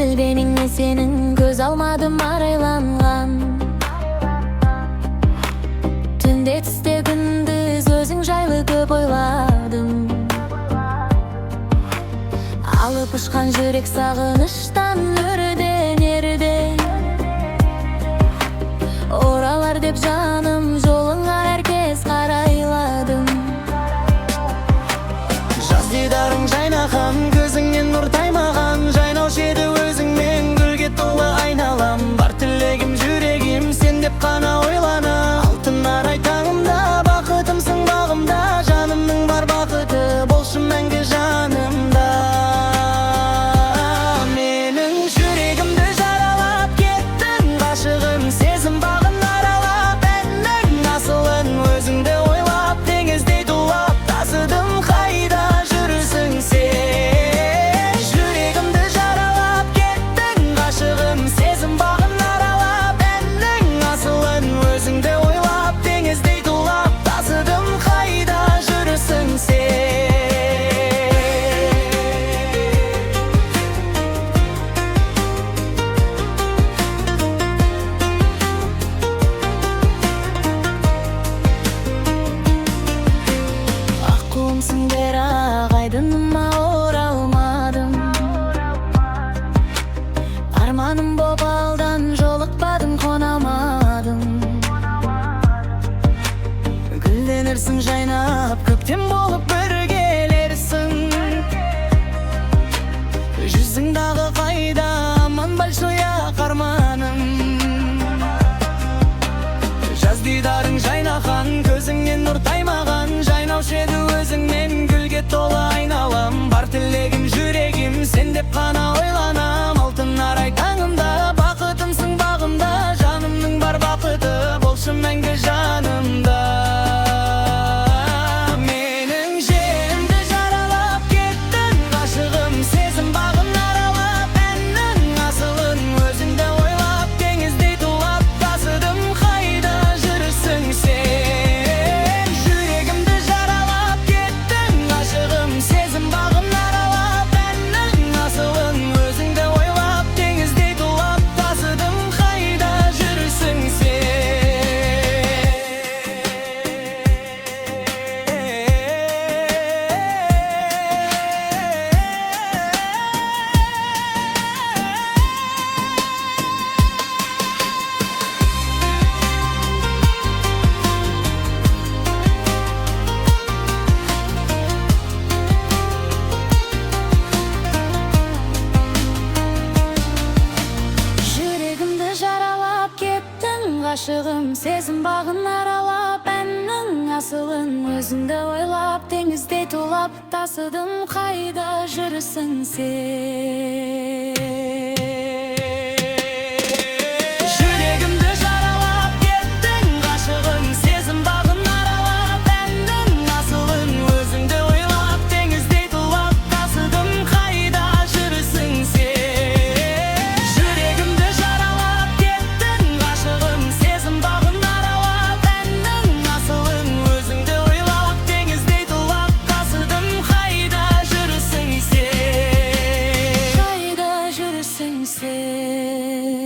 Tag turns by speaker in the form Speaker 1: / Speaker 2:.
Speaker 1: Білгеніңе сенің көз алмадым арайланған. Түнде түсте күндіз өзің жайлы көп ойладым. Алып ұшқан жүрек сағыныштан өрденерде. Оралар деп жаным жолыңа әркез қарайладым.
Speaker 2: Жаз дидарың жайнаған, көзіңнен нұр таймаған. Жайнаушы еді өзіңмен гүлге толы айналам. Бар тілегім жүрегім сен деп қана ойланам. Алтын арай таңымда, бақытымсың бағымда. Жанымның бар бақыты болшы мәңгі жанымда. Менің жүрегімді жаралап кеттің, ғашығым сезім бағын аралап. Әннің асылын өзіңді ойлап, теңіздей тулап тасыдым. Қайда жүрсің сен? Жүрегімді жаралап кеттің, ғашығым сезім бағын аралап. Әннің асылын өзіңді ойлап, теңіздей тулап тасыдым. Қайда жүрсің сен?
Speaker 1: Аққуымсың бірақ айдыныма оралмадым. Арманым боп алдан жолықпадым, қонамадым. Гүлденерсің жайнап, көктем болып бір келерсің. Жүзіңдағы қайда аман большой-ақ арманым. Жаз дидарың жайнаған, көзіңнен нұр таймаған. Жайнаушы еді өзіңмен гүлге толы айналам. Бар тілегім жүрегім сен деп қана ойланам. Алтын арай таңымда, бақытымсың бағымда. Жанымның бар бақыты болшы мәңгі жанымда. Менің жерімді жаралап кеттің, ғашығым сезім бағын аралап. Әннің асылын өзіңді ойлап, теңіздей тулап тасыдым. Қайда жүрсің сен? Жүрегімді жаралап кеттің, ғашығым сезім бағын аралап. Әннің асылын өзіңді ойлап, теңіздей тулап тасыдым. Қайда жүрсің сен? Жүрегімді жаралап кеттің, ғашығым сезім бағын аралап. Әннің асылын өзіңді ойлап, теңіздей тулап тасыдым. Қайда жүрсің сен?
Speaker 2: Жүрегімді жаралап кеттің, ғашығым сезім бағын аралап. Әннің асылын өзіңді ойлап, теңіздей тулап тасыдым. Қайда жүрсің сен? Жүрегімді жаралап кеттің, ғашығым сезім бағын аралап. Әннің асылын өзіңді ойлап, теңіздей тулап тасыдым. Қайда жүрсің сен?
Speaker 1: Қайда жүрсің сен?